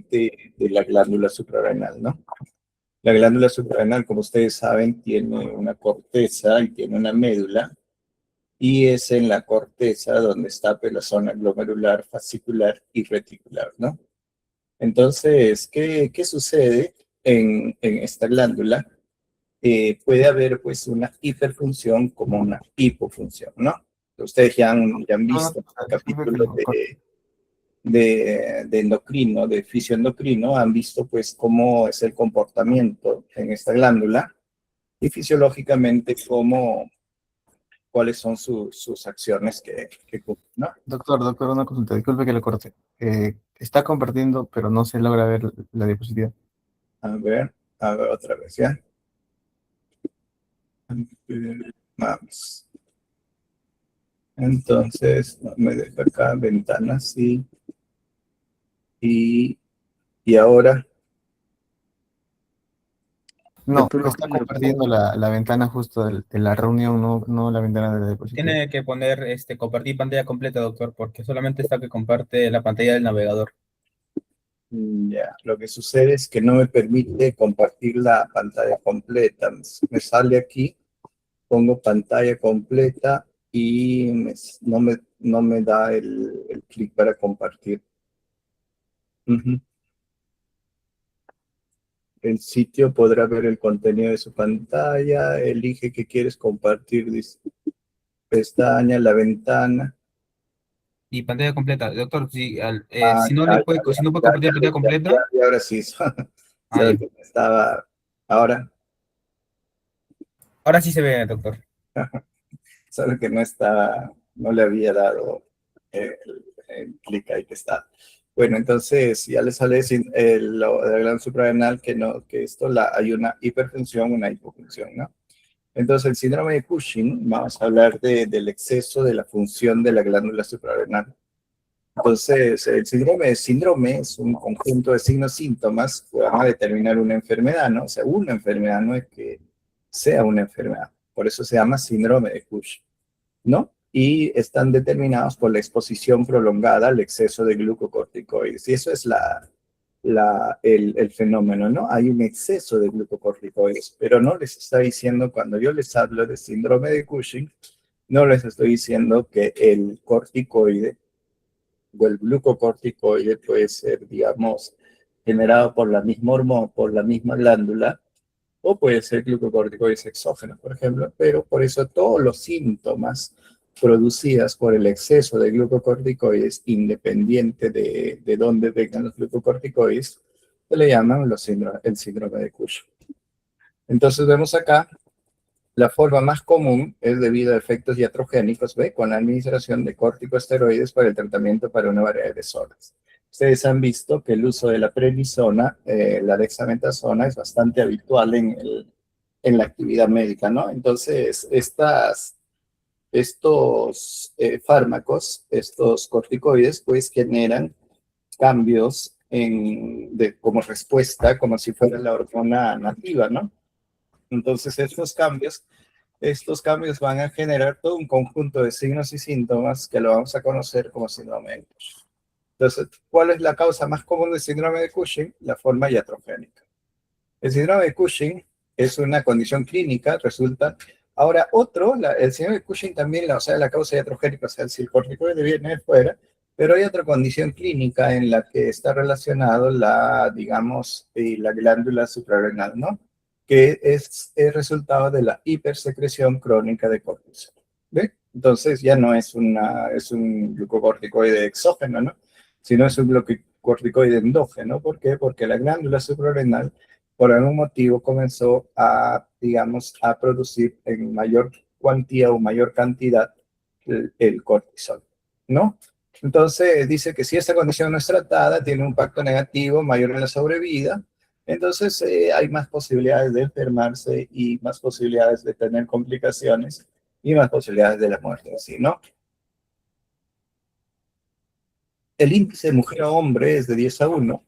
de la glándula suprarrenal, ¿no? La glándula suprarrenal, como ustedes saben, tiene una corteza y tiene una médula, y es en la corteza donde está pues, la zona glomerular, fascicular y reticular, ¿no? Entonces, ¿qué sucede en esta glándula? Puede haber pues una hiperfunción como una hipofunción, ¿no? Ustedes ya han No, visto disculpe que capítulos lo corte. de endocrino, de fisioendocrino, han visto pues cómo es el comportamiento en esta glándula y fisiológicamente cuáles son sus acciones que cumplen, ¿no? Doctor, una consulta, disculpe que lo corte. Está compartiendo, pero no se logra ver la diapositiva. A ver, otra vez, ¿ya? Vamos. Entonces, me deja acá ventanas y, y ahora de No, está pronto compartiendo la ventana justo de la reunión, no la ventana de la diapositiva. Tiene que poner compartir pantalla completa, doctor, porque solamente está que comparte la pantalla del navegador. ya, lo que sucede es que no me permite compartir la pantalla completa. Me sale aquí, pongo pantalla completa y no me da el clic para compartir. Ujú. El sitio podrá ver el contenido de su pantalla, elige qué quieres compartir, dice, pestaña, la ventana. Y pantalla completa. Doctor, Ah, si no ya, le ya, puede, ya, si no puede ya, compartir pantalla completa, y ahora sí, ah, ya. solo que estaba, ahora, Ahora sí se ve, doctor. solo que no le había dado el clic ahí que está. Bueno, entonces ya le sale lo de la glándula suprarrenal que no, que hay una hiperfunción, una hipofunción, ¿no? Entonces el síndrome de Cushing, vamos a hablar del exceso de la función de la glándula suprarrenal. Entonces, el síndrome es un conjunto de signos síntomas que van a determinar una enfermedad, ¿no? O sea, una enfermedad no es que sea una enfermedad. Por eso se llama síndrome de Cushing, ¿no? Y están determinados por la exposición prolongada al exceso de glucocorticoides. Y eso es el fenómeno, ¿no? Hay un exceso de glucocorticoides, pero no les está diciendo, cuando yo les hablo de síndrome de Cushing, no les estoy diciendo que el corticoide o el glucocorticoide puede ser, digamos, generado por la misma hormona, por la misma glándula, o puede ser glucocorticoides exógenos, por ejemplo, pero por eso todos los síntomas producidas por el exceso de glucocorticoides, independiente de dónde vengan los glucocorticoides, se le llaman el síndrome de Cushing. Entonces vemos acá, la forma más común es debido a efectos iatrogénicos, ¿ve? Con la administración de corticosteroides para el tratamiento para una variedad de desórdenes. Ustedes han visto que el uso de la prednisona, la dexametasona, es bastante habitual en la actividad médica, ¿no? Entonces, estos fármacos, estos corticoides, pues generan cambios como respuesta, como si fuera la hormona nativa, ¿no? Entonces, estos cambios van a generar todo un conjunto de signos y síntomas que lo vamos a conocer como síndrome de Cushing. Entonces, ¿cuál es la causa más común del síndrome de Cushing? La forma iatrogénica. El síndrome de Cushing es una condición clínica, resulta. Ahora, el síndrome de Cushing también, o sea, la causa iatrogénica, o sea, si el corticoide viene de fuera, pero hay otra condición clínica en la que está relacionado digamos, la glándula suprarrenal, ¿no? Que es el resultado de la hipersecreción crónica de cortisol. ¿Ve? Entonces ya no es un glucocorticoide exógeno, ¿no? Sino es un glucocorticoide endógeno. ¿Por qué? Porque la glándula suprarrenal por algún motivo comenzó digamos, a producir en mayor cuantía o mayor cantidad el cortisol, ¿no? Entonces dice que si esta condición no es tratada, tiene un impacto negativo mayor en la sobrevida, entonces hay más posibilidades de enfermarse y más posibilidades de tener complicaciones y más posibilidades de la muerte, ¿sí, no? El índice de mujer a hombre es de 10 a 1.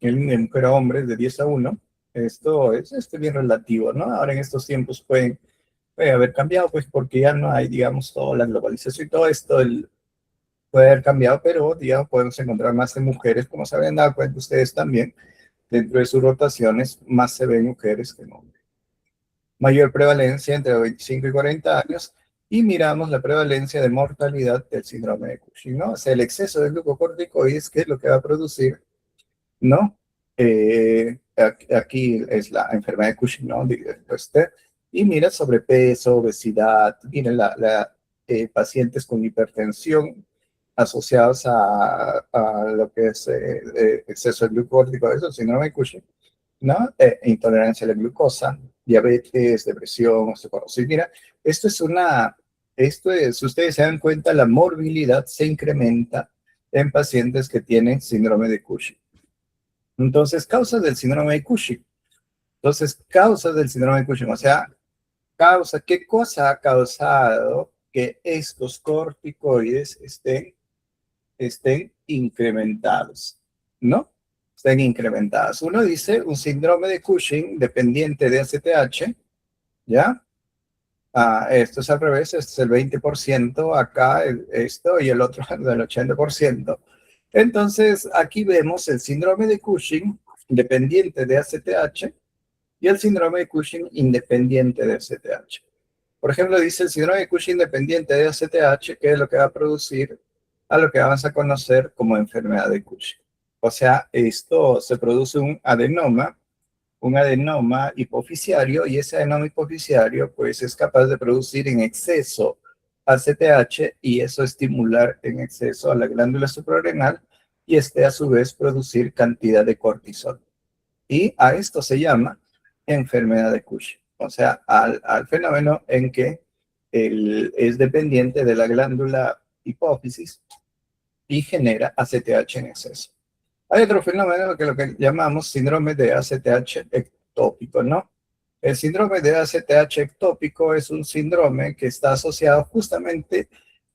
El índice de mujer a hombre es de 10 a 1. Esto es bien relativo, ¿no? Ahora en estos tiempos puede haber cambiado, pues porque ya no hay, digamos, toda la globalización y todo esto. puede haber cambiado, pero digamos, podemos encontrar más en mujeres, como se habían dado cuenta ustedes también, dentro de sus rotaciones, más se ven mujeres que en hombres. Mayor prevalencia entre 25 y 40 años, y miramos la prevalencia de mortalidad del síndrome de Cushing, ¿no? O sea, el exceso de glucocorticoides, que es lo que va a producir, ¿no? Aquí es la enfermedad de Cushing, ¿no? Y mira sobrepeso, obesidad, mira pacientes con hipertensión asociados a lo que es exceso de glucócortico, eso, síndrome de Cushing, ¿no? Intolerancia a la glucosa, diabetes, depresión, osteoporosis. Mira, si ustedes se dan cuenta, la morbilidad se incrementa en pacientes que tienen síndrome de Cushing. Entonces, causas del síndrome de Cushing. O sea, ¿qué cosa ha causado que estos corticoides estén incrementados? ¿No? Estén incrementados. Uno dice un síndrome de Cushing dependiente de ACTH, ¿ya? Esto es al revés, este es el 20%, acá esto y el otro del 80%. Entonces, aquí vemos el síndrome de Cushing dependiente de ACTH y el síndrome de Cushing independiente de ACTH. Por ejemplo, dice el síndrome de Cushing dependiente de ACTH, que es lo que va a producir a lo que vamos a conocer como enfermedad de Cushing. O sea, esto se produce un adenoma hipofisiario, y ese adenoma hipofisiario pues es capaz de producir en exceso ACTH, y eso estimular en exceso a la glándula suprarrenal, y a su vez producir cantidad de cortisol. Y a esto se llama enfermedad de Cushing. O sea, al fenómeno en que es dependiente de la glándula hipófisis y genera ACTH en exceso. Hay otro fenómeno que lo que llamamos síndrome de ACTH ectópico, ¿no? El síndrome de ACTH ectópico es un síndrome que está asociado justamente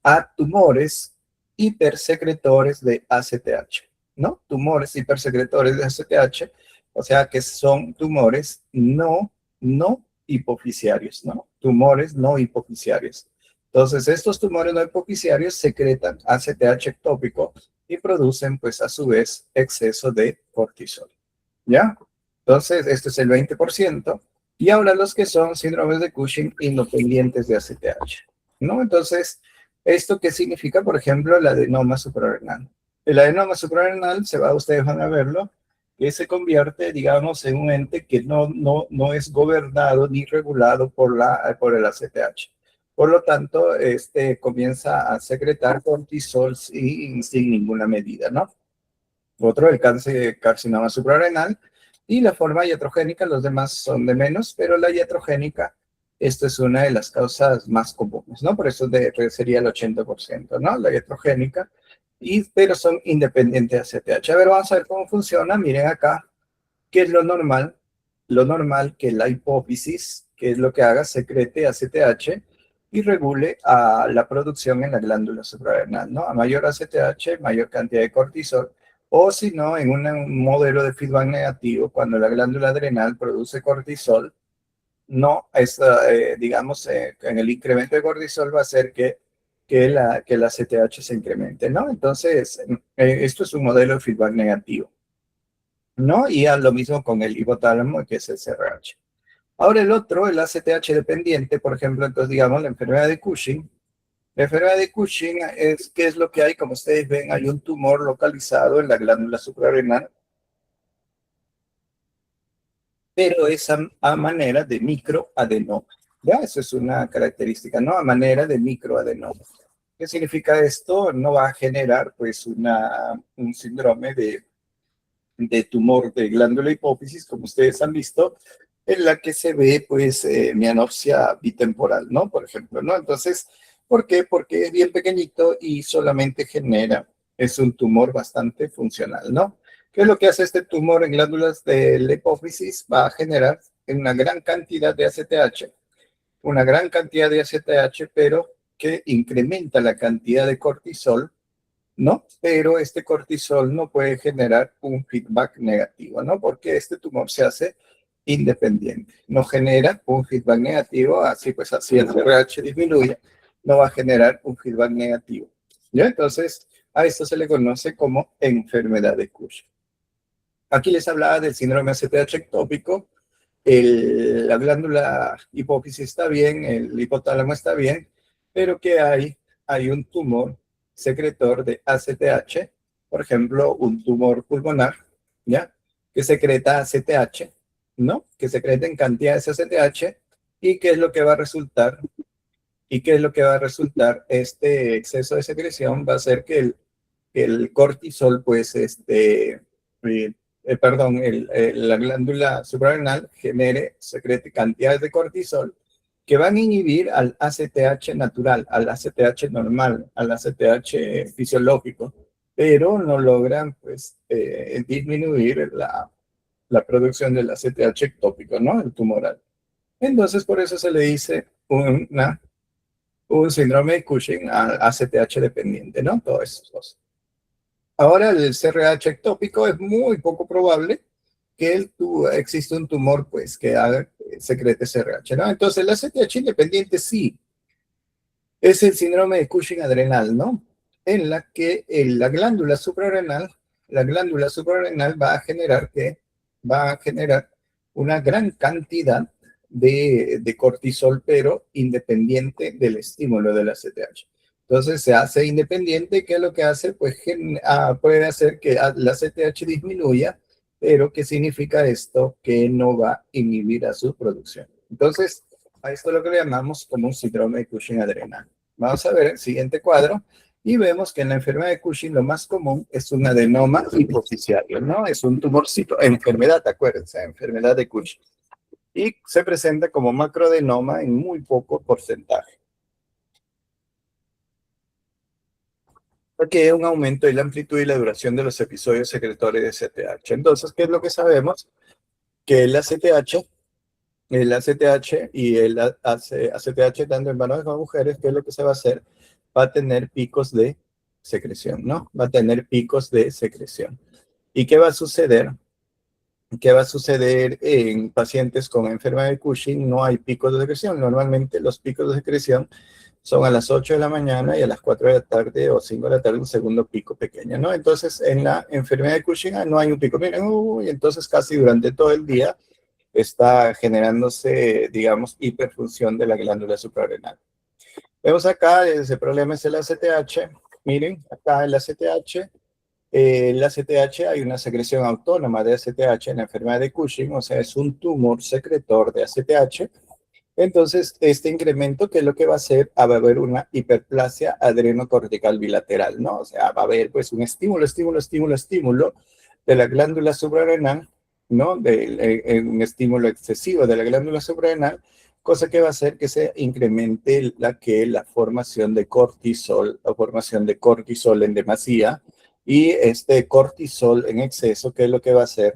a tumores hipersecretores de ACTH, ¿no? Tumores hipersecretores de ACTH, o sea que son tumores no hipofisiarios, ¿no? Tumores no hipofisiarios. Entonces, estos tumores no hipofisiarios secretan ACTH ectópico y producen, pues, a su vez, exceso de cortisol, ¿ya? Entonces, este es el 20%. Y ahora los que son síndromes de Cushing independientes de ACTH, ¿no? Entonces, ¿esto qué significa? Por ejemplo, el adenoma suprarrenal. El adenoma suprarrenal, ustedes van a verlo, que se convierte, digamos, en un ente que no es gobernado ni regulado por el ACTH. Por lo tanto, comienza a secretar cortisol sin ninguna medida, ¿no? Otro, el carcinoma suprarrenal, y la forma iatrogénica, los demás son de menos, pero la iatrogénica, esto es una de las causas más comunes, ¿no? Por eso sería el 80%, ¿no? La iatrogénica, pero son independientes de ACTH. A ver, vamos a ver cómo funciona. Miren acá, ¿qué es lo normal? Lo normal que la hipófisis, que es lo que haga, secrete ACTH y regule a la producción en la glándula suprarrenal, ¿no? A mayor ACTH, mayor cantidad de cortisol, o si no, en un modelo de feedback negativo, cuando la glándula adrenal produce cortisol, no, digamos, en el incremento de cortisol va a hacer que la ACTH se incremente, ¿no? Entonces, esto es un modelo de feedback negativo, ¿no? Y a lo mismo con el hipotálamo, que es el CRH. Ahora el otro, el ACTH dependiente, por ejemplo, entonces digamos la enfermedad de Cushing. La enfermedad de Cushing ¿qué es lo que hay? Como ustedes ven, hay un tumor localizado en la glándula suprarrenal, pero es a manera de microadenoma. ¿Ya? Eso es una característica, ¿no? A manera de microadenoma. ¿Qué significa esto? No va a generar, pues, un síndrome de tumor de glándula hipófisis, como ustedes han visto, en la que se ve, pues, mianopsia bitemporal, ¿no? Por ejemplo, ¿no? Entonces, ¿por qué? Porque es bien pequeñito y solamente es un tumor bastante funcional, ¿no? ¿Qué es lo que hace este tumor en glándulas de la hipófisis? Va a generar una gran cantidad de ACTH, pero que incrementa la cantidad de cortisol, ¿no? Pero este cortisol no puede generar un feedback negativo, ¿no? Porque este tumor se hace independiente, no genera un feedback negativo, así el CRH disminuye, no va a generar un feedback negativo. ¿Ya? Entonces, a esto se le conoce como enfermedad de Cushing. Aquí les hablaba del síndrome ACTH ectópico. La glándula hipófisis está bien, el hipotálamo está bien, pero que hay un tumor secretor de ACTH, por ejemplo, un tumor pulmonar, ¿ya? Que secreta ACTH, ¿no? Que secreta en cantidades ACTH, ¿y qué es lo que va a resultar? ¿Y qué es lo que va a resultar? Este exceso de secreción va a hacer que el cortisol, pues, la glándula suprarrenal secrete cantidades de cortisol que van a inhibir al ACTH natural, al ACTH normal, al ACTH fisiológico, pero no logran, pues, disminuir la producción del ACTH ectópico, ¿no? El tumoral. Entonces, por eso se le dice un síndrome de Cushing al ACTH dependiente, ¿no? Todas esas cosas. Ahora, el CRH ectópico es muy poco probable que exista un tumor, pues, que secrete CRH, ¿no? Entonces, el ACTH independiente sí, es el síndrome de Cushing adrenal, ¿no? En la que la glándula suprarrenal va a generar una gran cantidad de cortisol, pero independiente del estímulo del ACTH. Entonces se hace independiente, ¿qué es lo que hace? Pues puede hacer que la ACTH disminuya, pero ¿qué significa esto? Que no va a inhibir a su producción. Entonces, a esto es lo que le llamamos como un síndrome de Cushing adrenal. Vamos a ver el siguiente cuadro y vemos que en la enfermedad de Cushing lo más común es un adenoma hipoficiario, ¿no? Es un tumorcito, enfermedad, acuérdense, enfermedad de Cushing. Y se presenta como macroadenoma en muy poco porcentaje. Porque hay un aumento en la amplitud y la duración de los episodios secretores de ACTH. Entonces, ¿qué es lo que sabemos? Que el ACTH y el ACTH, tanto en varones como en mujeres, ¿qué es lo que se va a hacer? Va a tener picos de secreción, ¿no? Va a tener picos de secreción. ¿Y qué va a suceder? ¿Qué va a suceder en pacientes con enfermedad de Cushing? No hay picos de secreción. Normalmente los picos de secreción son a las 8 de la mañana y a las 4 de la tarde o 5 de la tarde un segundo pico pequeño, ¿no? Entonces, en la enfermedad de Cushing no hay un pico. Miren, entonces casi durante todo el día está generándose, digamos, hiperfunción de la glándula suprarrenal. Vemos acá, ese problema es el ACTH. Miren, acá el ACTH hay una secreción autónoma de ACTH en la enfermedad de Cushing, o sea, es un tumor secretor de ACTH. Entonces, este incremento, ¿qué es lo que va a hacer? Va a haber una hiperplasia adrenocortical bilateral, ¿no? O sea, va a haber pues un estímulo de la glándula suprarrenal, ¿no? Un estímulo excesivo de la glándula suprarrenal, cosa que va a hacer que se incremente la formación de cortisol, la formación de cortisol en demasía, y este cortisol en exceso, ¿qué es lo que va a hacer?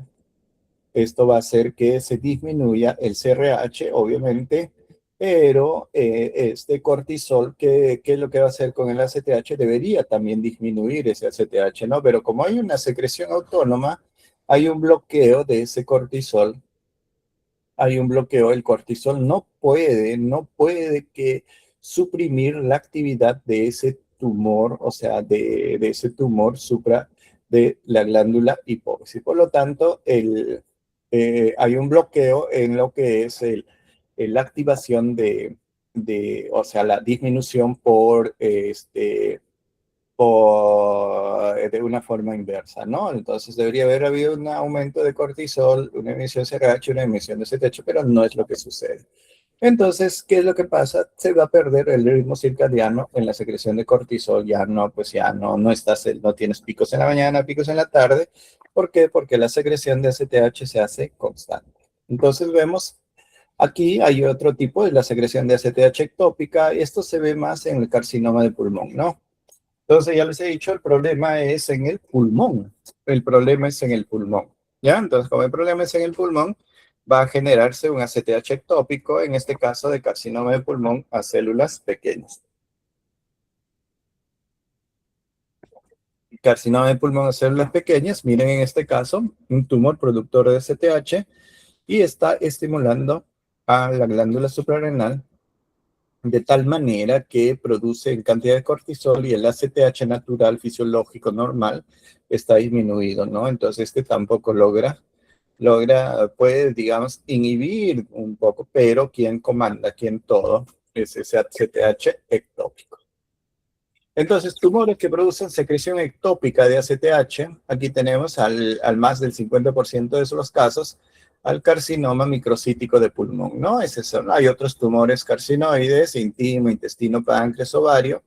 Esto va a hacer que se disminuya el CRH, obviamente, pero este cortisol, ¿qué es lo que va a hacer con el ACTH? Debería también disminuir ese ACTH, ¿no? Pero como hay una secreción autónoma, hay un bloqueo de ese cortisol, el cortisol no puede que suprimir la actividad de ese tumor, o sea, de ese tumor supra de la glándula hipófisis. Por lo tanto, hay un bloqueo en lo que es la activación o sea, la disminución de una forma inversa, ¿no? Entonces debería haber habido un aumento de cortisol, una emisión de CRH, una emisión de CTH, pero no es lo que sucede. Entonces, ¿qué es lo que pasa? Se va a perder el ritmo circadiano en la secreción de cortisol, no tienes picos en la mañana, picos en la tarde. ¿Por qué? Porque la secreción de ACTH se hace constante. Entonces vemos, aquí hay otro tipo de la secreción de ACTH ectópica, y esto se ve más en el carcinoma de pulmón, ¿no? Entonces, ya les he dicho, el problema es en el pulmón. El problema es en el pulmón. ¿Ya? Entonces, como el problema es en el pulmón, va a generarse un ACTH ectópico, en este caso de carcinoma de pulmón a células pequeñas. Carcinoma de pulmón a células pequeñas, miren en este caso, un tumor productor de ACTH y está estimulando a la glándula suprarrenal de tal manera que produce en cantidad de cortisol y el ACTH natural, fisiológico, normal, está disminuido, ¿no? Entonces este tampoco puede, digamos, inhibir un poco, pero quien comanda, quien todo, es ese ACTH ectópico. Entonces, tumores que producen secreción ectópica de ACTH, aquí tenemos al más del 50% de los casos, al carcinoma microcítico de pulmón, ¿no? Hay otros tumores carcinoides, intestino, páncreas, ovario,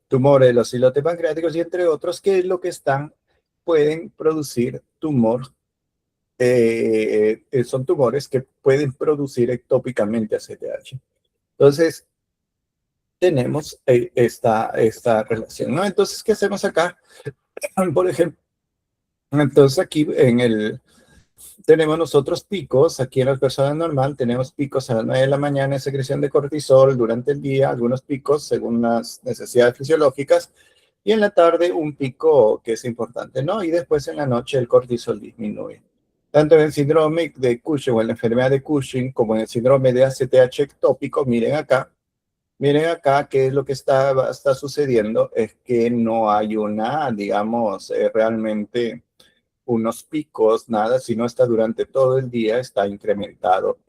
tumores de los islotes pancreáticos y entre otros, que es lo que pueden producir son tumores que pueden producir ectópicamente ACTH. Entonces, tenemos esta relación, ¿no? Entonces, ¿qué hacemos acá? Por ejemplo, entonces aquí tenemos nosotros picos, aquí en las personas normal tenemos picos a las 9 de la mañana de secreción de cortisol durante el día, algunos picos según las necesidades fisiológicas, y en la tarde un pico que es importante, ¿no? Y después en la noche el cortisol disminuye. Tanto en el síndrome de Cushing o en la enfermedad de Cushing como en el síndrome de ACTH ectópico, miren acá qué es lo que está sucediendo, es que no hay digamos, realmente unos picos, nada, sino está durante todo el día, está incrementado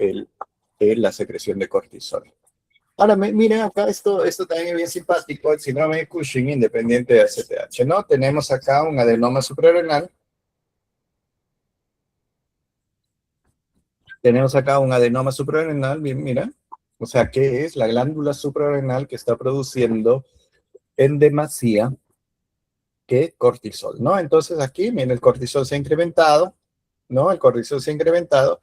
la secreción de cortisol. Ahora, miren acá, esto también es bien simpático, el síndrome de Cushing independiente de ACTH, ¿no? Tenemos acá un adenoma suprarrenal. Tenemos acá un adenoma suprarrenal, mira. O sea, ¿qué es? La glándula suprarrenal que está produciendo en demasía que cortisol, ¿no? Entonces aquí, miren, el cortisol se ha incrementado, ¿no? El cortisol se ha incrementado.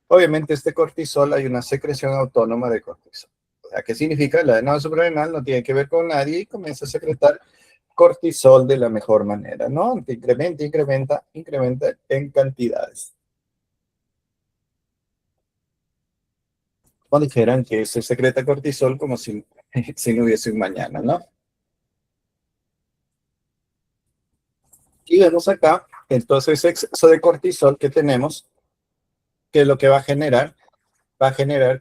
Obviamente este cortisol hay una secreción autónoma de cortisol. O sea, ¿qué significa? La adenoma suprarrenal no tiene que ver con nadie y comienza a secretar cortisol de la mejor manera, ¿no? Incrementa en cantidades. O dijeran que se secreta cortisol como si no hubiese un mañana, ¿no? Y vemos acá, entonces, exceso de cortisol que tenemos, que lo que va a generar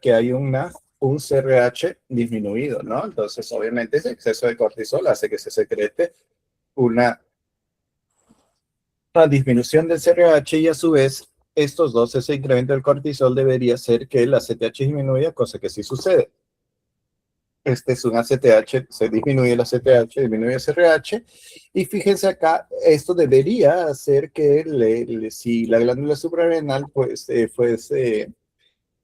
que hay un CRH disminuido, ¿no? Entonces, obviamente, ese exceso de cortisol hace que se secrete una disminución del CRH y a su vez, ese incremento del cortisol debería hacer que el ACTH disminuya, cosa que sí sucede. Este es un ACTH, se disminuye el ACTH, disminuye el CRH, y fíjense acá, esto debería hacer que si la glándula suprarrenal pues,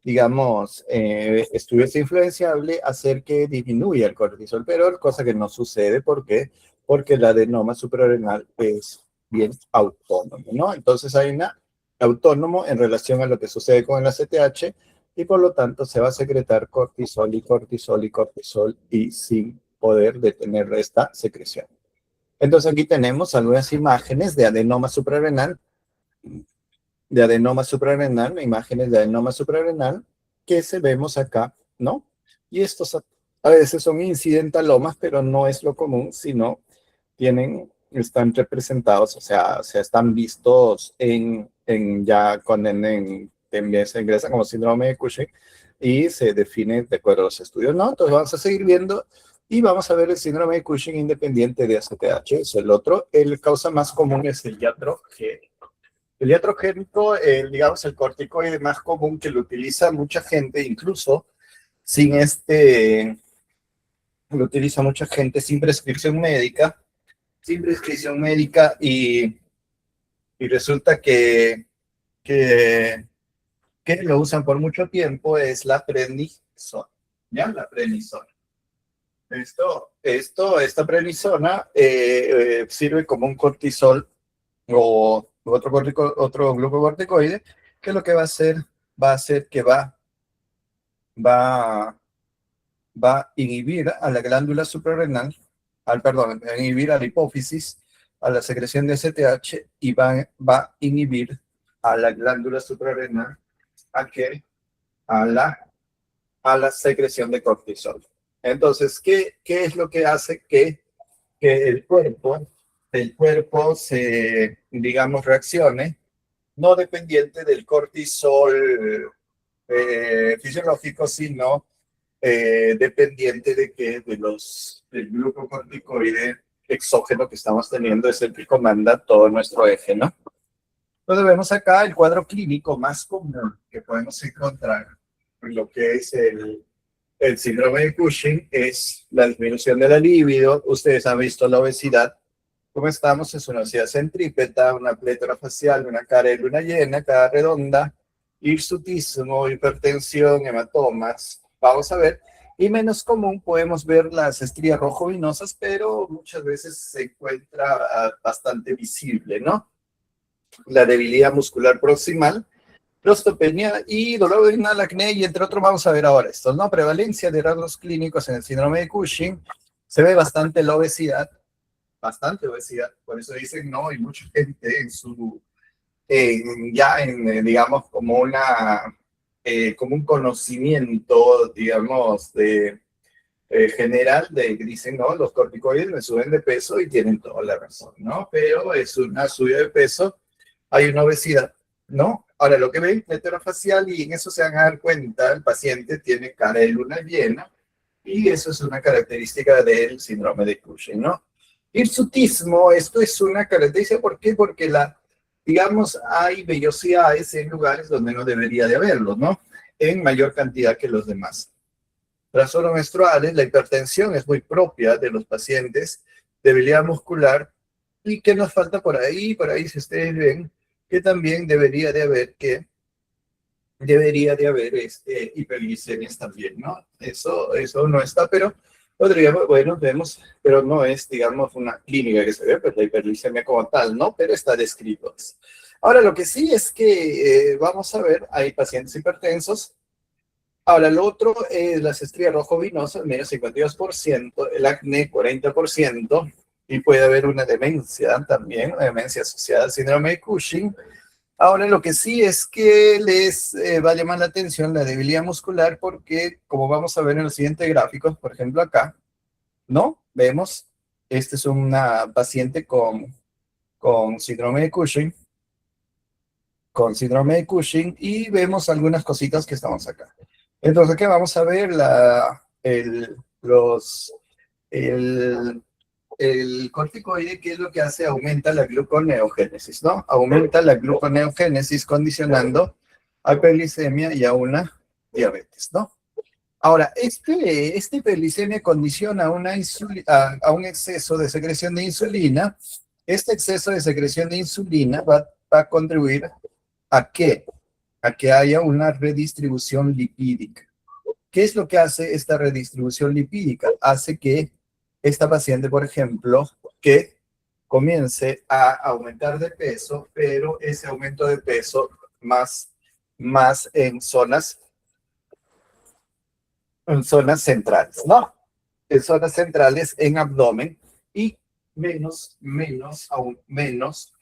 digamos, estuviese influenciable, hacer que disminuya el cortisol, pero cosa que no sucede, ¿por qué? Porque el adenoma suprarrenal es bien autónomo, ¿no? Entonces hay una autónomo en relación a lo que sucede con el ACTH, y por lo tanto se va a secretar cortisol y cortisol y cortisol y sin poder detener esta secreción. Entonces aquí tenemos algunas imágenes de adenoma suprarrenal, imágenes de adenoma suprarrenal que se vemos acá, ¿no? Y estos a veces son incidentalomas, pero no es lo común, sino están representados, o sea están vistos ya cuando se ingresa como síndrome de Cushing y se define de acuerdo a los estudios, ¿no? Entonces vamos a seguir viendo y vamos a ver el síndrome de Cushing independiente de ACTH. Es el otro. El causa más común es el iatrogénico. El iatrogénico, digamos, el corticoide más común que lo utiliza mucha gente, incluso sin lo utiliza mucha gente sin prescripción médica, y resulta que lo usan por mucho tiempo, es la prednisona, ¿ya? La prednisona. Esta prednisona sirve como un cortisol o otro glucocorticoide, que lo que va a hacer que va a inhibir a la glándula suprarrenal, a inhibir a la hipófisis, a la secreción de ACTH, y va a inhibir a la glándula suprarrenal a la secreción de cortisol. Entonces, ¿qué es lo que hace que el cuerpo digamos, reaccione no dependiente del cortisol fisiológico, sino dependiente de que del glucocorticoide exógeno que estamos teniendo es el que comanda todo nuestro eje, ¿no? Entonces vemos acá el cuadro clínico más común que podemos encontrar en lo que es el síndrome de Cushing es la disminución de la libido. Ustedes han visto la obesidad. Como estamos, es una obesidad centrípeta, una plétora facial, una cara de luna llena, cara redonda, hirsutismo, hipertensión, hematomas. Vamos a ver. Y menos común podemos ver las estrías rojo-vinosas, pero muchas veces se encuentra bastante visible, ¿no? La debilidad muscular proximal, prostopenia y dolor abdominal, acné, y entre otros vamos a ver ahora esto, ¿no? Prevalencia de rasgos clínicos en el síndrome de Cushing. Se ve bastante la obesidad, bastante obesidad, por eso dicen, no, hay mucha gente digamos, como un conocimiento, digamos, general, dicen, no, los corticoides me suben de peso y tienen toda la razón, ¿no? Pero es una subida de peso, hay una obesidad, ¿no? Ahora, lo que ven, heterofacial, y en eso se van a dar cuenta, el paciente tiene cara de luna llena, y eso es una característica del síndrome de Cushing, ¿no? Hirsutismo, esto es una característica, ¿por qué? Porque digamos, hay vellosidades en lugares donde no debería de haberlo, ¿no? En mayor cantidad que los demás. Trastornos menstruales, la hipertensión es muy propia de los pacientes, debilidad muscular, y ¿qué nos falta por ahí? Por ahí, si ustedes ven, que también debería de haber hiperglicemias también, ¿no? Eso no está, pero podríamos, bueno, vemos, pero no es, digamos, una clínica que se ve, pues la hiperglicemia como tal, ¿no? Pero está descrito. Ahora, lo que sí es que vamos a ver, hay pacientes hipertensos. Ahora, lo otro es las estrías rojo-vinosas, menos 52%, el acné 40%, y puede haber una demencia también, una demencia asociada al síndrome de Cushing. Ahora, lo que sí es que les va a llamar la atención la debilidad muscular porque, como vamos a ver en los siguientes gráficos, por ejemplo acá, ¿no? Vemos, esta es una paciente con síndrome de Cushing, y vemos algunas cositas que estamos acá. Entonces, ¿qué vamos a ver? El corticoide, ¿qué es lo que hace? Aumenta la gluconeogénesis, ¿no? Aumenta la gluconeogénesis condicionando a hiperglicemia y a una diabetes, ¿no? Ahora, esta hiperglicemia condiciona a un exceso de secreción de insulina. Este exceso de secreción de insulina va a contribuir ¿a qué? A que haya una redistribución lipídica. ¿Qué es lo que hace esta redistribución lipídica? Hace que esta paciente, por ejemplo, que comience a aumentar de peso, pero ese aumento de peso más en zonas centrales, ¿no? En zonas centrales, en abdomen, y aún menos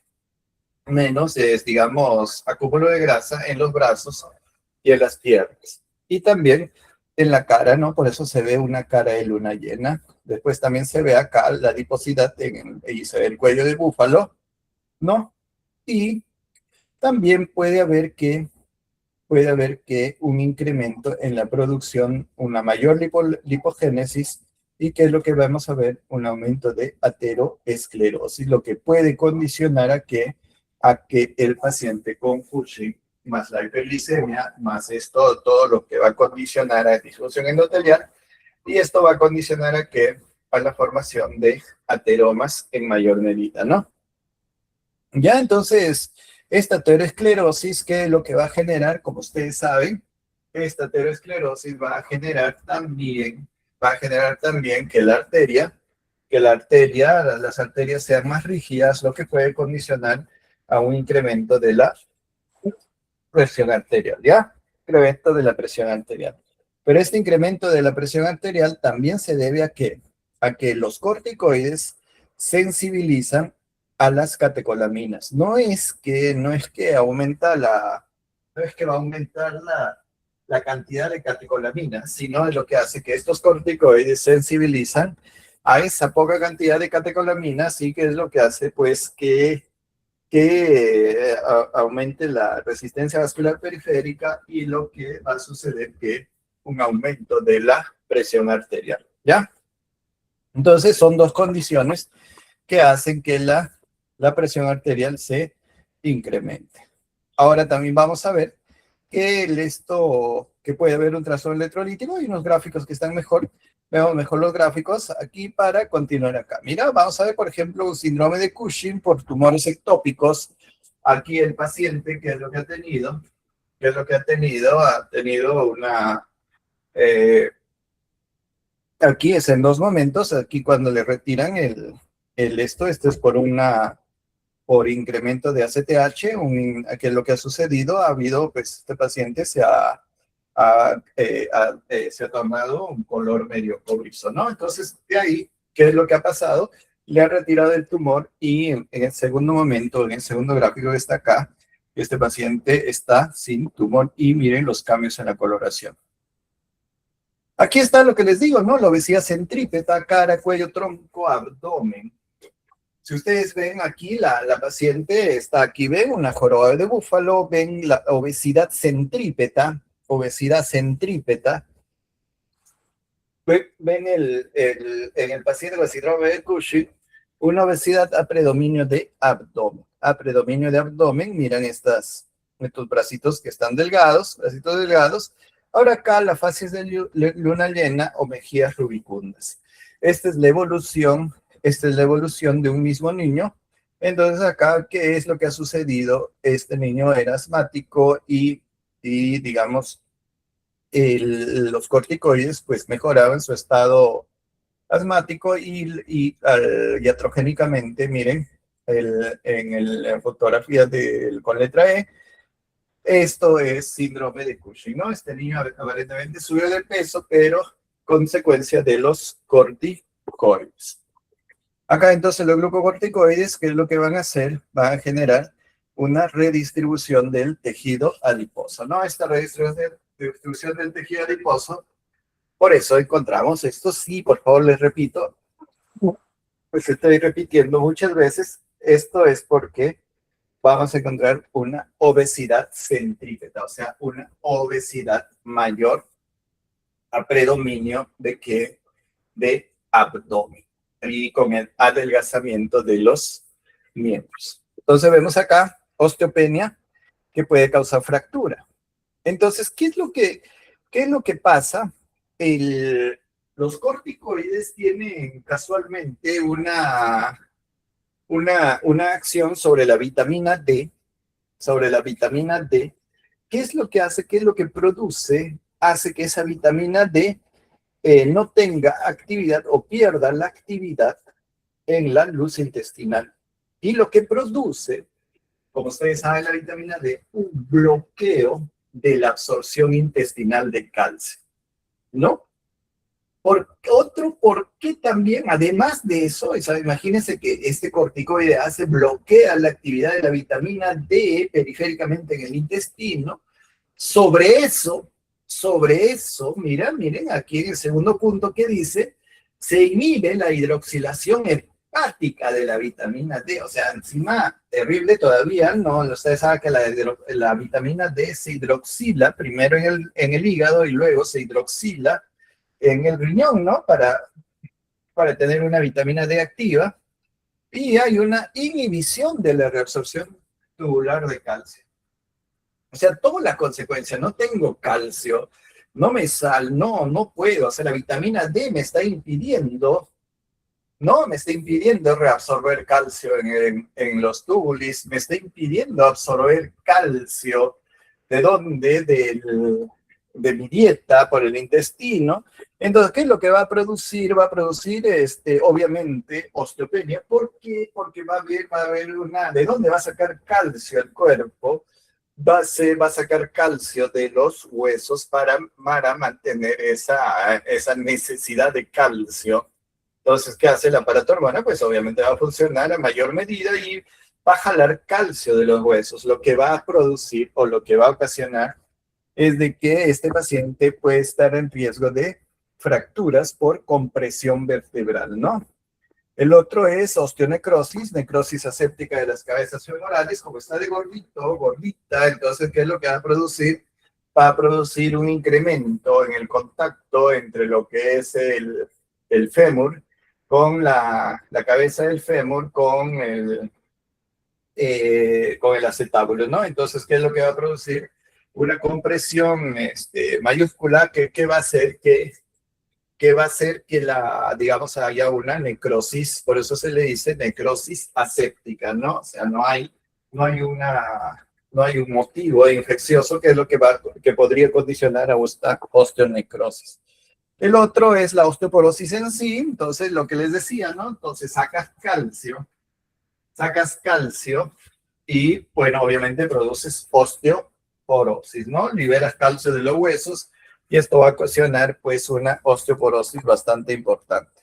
es, digamos, acúmulo de grasa en los brazos y en las piernas. Y también en la cara, ¿no? Por eso se ve una cara de luna llena. Después también se ve acá la adiposidad y se ve el cuello de búfalo, ¿no? Y también puede haber que un incremento en la producción, una mayor lipogénesis, y que es lo que vamos a ver, un aumento de ateroesclerosis, lo que puede condicionar a que el paciente con Cushing, más la hiperglicemia, más esto, todo lo que va a condicionar a disfunción endotelial, y esto va a condicionar a la formación de ateromas en mayor medida, ¿no? Ya, entonces, esta aterosclerosis, ¿qué es lo que va a generar? Como ustedes saben, esta aterosclerosis va a generar también que las arterias sean más rígidas, lo que puede condicionar a un incremento de la presión arterial, ¿ya? Incremento de la presión arterial. Pero este incremento de la presión arterial también se debe a que los corticoides sensibilizan a las catecolaminas. No es que va a aumentar la cantidad de catecolaminas, sino es lo que hace que estos corticoides sensibilizan a esa poca cantidad de catecolaminas, y que es lo que hace pues que aumente la resistencia vascular periférica, y lo que va a suceder que un aumento de la presión arterial, ¿ya? Entonces, son dos condiciones que hacen que la presión arterial se incremente. Ahora también vamos a ver que puede haber un trastorno electrolítico y unos gráficos que están mejor. Vemos mejor los gráficos aquí para continuar acá. Mira, vamos a ver, por ejemplo, un síndrome de Cushing por tumores ectópicos. Aquí el paciente, ¿qué es lo que ha tenido? ¿Qué es lo que ha tenido? Ha tenido una... aquí es en dos momentos. Aquí cuando le retiran esto es por incremento de ACTH, que es lo que ha sucedido. Ha habido, pues, este paciente se ha tomado un color medio cobrizo, ¿no? Entonces, de ahí, ¿qué es lo que ha pasado? Le han retirado el tumor y en el segundo momento, en el segundo gráfico que está acá, este paciente está sin tumor y miren los cambios en la coloración. Aquí está lo que les digo, ¿no? La obesidad centrípeta, cara, cuello, tronco, abdomen. Si ustedes ven aquí, la paciente está aquí, ven una joroba de búfalo, ven la obesidad centrípeta, ven en el paciente con síndrome de Cushing, una obesidad a predominio de abdomen, miran estos bracitos que están delgados, bracitos delgados. Ahora acá la facies de luna llena o mejillas rubicundas. Esta es la evolución de un mismo niño. Entonces acá, ¿qué es lo que ha sucedido? Este niño era asmático y digamos, los corticoides pues mejoraban su estado asmático y iatrogénicamente, miren, en la fotografía con letra E, esto es síndrome de Cushing, ¿no? Este niño aparentemente subió de peso, pero consecuencia de los corticoides. Acá entonces los glucocorticoides, ¿qué es lo que van a hacer? Van a generar una redistribución del tejido adiposo, ¿no? Esta redistribución del tejido adiposo, por eso encontramos esto. Sí, por favor, les repito, pues estoy repitiendo muchas veces, esto es porque vamos a encontrar una obesidad centrípeta, o sea, una obesidad mayor a predominio de abdomen y con el adelgazamiento de los miembros. Entonces vemos acá osteopenia que puede causar fractura. Entonces, ¿qué es lo que pasa? Los corticoides tienen casualmente una acción sobre la vitamina D, ¿Qué es lo que hace? ¿Qué es lo que produce? Hace que esa vitamina D no tenga actividad o pierda la actividad en la luz intestinal. Y lo que produce, como ustedes saben, la vitamina D, un bloqueo de la absorción intestinal de calcio, ¿no? ¿Por qué también, además de eso, imagínense que este corticoide bloquea la actividad de la vitamina D periféricamente en el intestino? Sobre eso, miren aquí en el segundo punto que dice, se inhibe la hidroxilación hepática de la vitamina D. O sea, encima, terrible todavía, ¿no? Ustedes saben que la vitamina D se hidroxila primero en el hígado y luego se hidroxila en el riñón, ¿no? Para tener una vitamina D activa. Y hay una inhibición de la reabsorción tubular de calcio. O sea, toda la consecuencia, no tengo calcio, no puedo, o sea, la vitamina D me está impidiendo reabsorber calcio en los túbulos, me está impidiendo absorber calcio. ¿De dónde? De mi dieta, por el intestino. Entonces, ¿qué es lo que va a producir? Va a producir, obviamente, osteopenia. ¿Por qué? Porque va a haber ¿de dónde va a sacar calcio el cuerpo? Va a sacar calcio de los huesos para mantener esa necesidad de calcio. Entonces, ¿qué hace el aparato hormonal? Pues obviamente va a funcionar a mayor medida y va a jalar calcio de los huesos, lo que va a producir o lo que va a ocasionar es de que este paciente puede estar en riesgo de fracturas por compresión vertebral, ¿no? El otro es osteonecrosis, necrosis aséptica de las cabezas femorales, como está de gordita, entonces, ¿qué es lo que va a producir? va a producir un incremento en el contacto entre lo que es el fémur con la cabeza del fémur con el acetábulo, ¿no? Entonces, ¿qué es lo que va a producir? Una compresión mayúscula que va a hacer que digamos, haya una necrosis, por eso se le dice necrosis aséptica, ¿no? O sea, no hay un motivo infeccioso que es lo que podría condicionar a esta osteonecrosis. El otro es la osteoporosis en sí, entonces lo que les decía, ¿no? Entonces sacas calcio y, bueno, obviamente produces osteoporosis, ¿no? Liberas calcio de los huesos y esto va a ocasionar, pues, una osteoporosis bastante importante.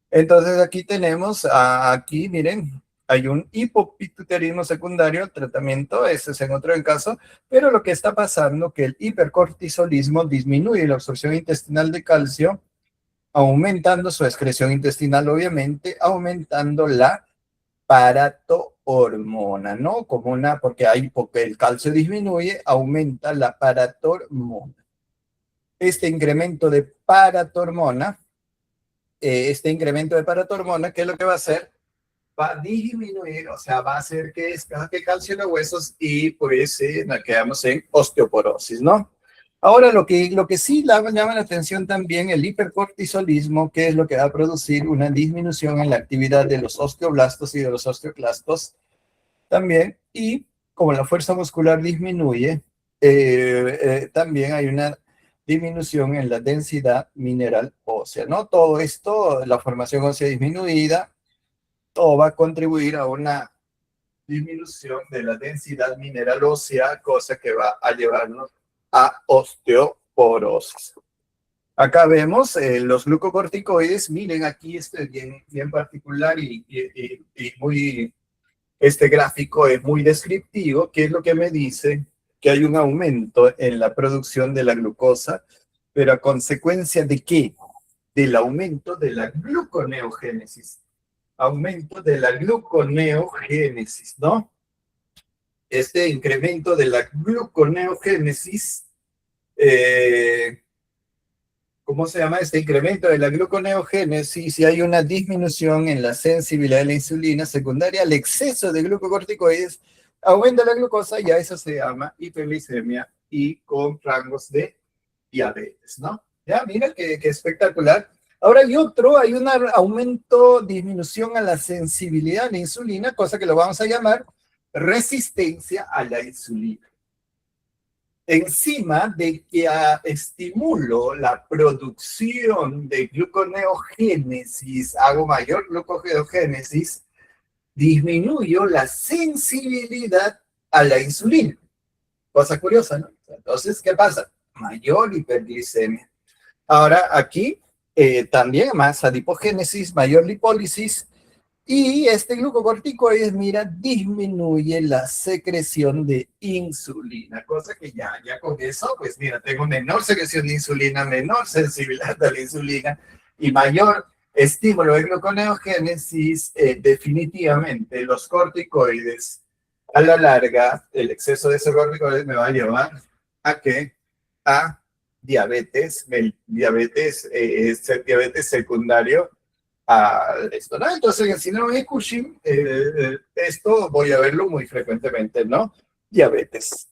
Entonces aquí tenemos, aquí miren, hay un hipopituitarismo secundario, el tratamiento, ese es en otro caso, pero lo que está pasando que el hipercortisolismo disminuye la absorción intestinal de calcio, aumentando su excreción intestinal, obviamente, aumentando la paratormona, ¿no? Porque el calcio disminuye, aumenta la paratormona. Este incremento de paratormona, ¿qué es lo que va a hacer? Va a disminuir, o sea, va a hacer que calcio en los huesos y pues nos quedamos en osteoporosis, ¿no? Ahora, lo que sí llama la atención también, el hipercortisolismo, que es lo que va a producir una disminución en la actividad de los osteoblastos y de los osteoclastos también, y como la fuerza muscular disminuye, también hay una disminución en la densidad mineral ósea, ¿no? Todo esto, la formación ósea disminuida, todo va a contribuir a una disminución de la densidad mineral ósea, cosa que va a llevarnos a osteoporosis. Acá vemos los glucocorticoides. Miren, aquí bien particular y muy, este gráfico es muy descriptivo, que es lo que me dice que hay un aumento en la producción de la glucosa, pero a consecuencia ¿de qué? Del aumento de la gluconeogénesis. Aumento de la gluconeogénesis, ¿no? Este incremento de la gluconeogénesis, ¿cómo se llama? Este incremento de la gluconeogénesis, si hay una disminución en la sensibilidad de la insulina secundaria al exceso de glucocorticoides, aumenta la glucosa y a eso se llama hiperglicemia y con rangos de diabetes, ¿no? Ya, mira qué espectacular. Ahora hay un aumento, disminución a la sensibilidad a la insulina, cosa que lo vamos a llamar resistencia a la insulina. Encima de que estimulo la producción de gluconeogénesis, hago mayor gluconeogénesis, disminuyo la sensibilidad a la insulina. Cosa curiosa, ¿no? Entonces, ¿qué pasa? Mayor hiperglicemia. Ahora aquí también más adipogénesis, mayor lipólisis, y este glucocorticoides, mira, disminuye la secreción de insulina, cosa que ya con eso, pues mira, tengo menor secreción de insulina, menor sensibilidad a la insulina y mayor estímulo de gluconeogénesis. Definitivamente los corticoides, a la larga, el exceso de esos corticoides me va a llevar a qué? A diabetes secundario a esto, ¿no? Entonces, en el síndrome de Cushing, esto voy a verlo muy frecuentemente, ¿no? Diabetes.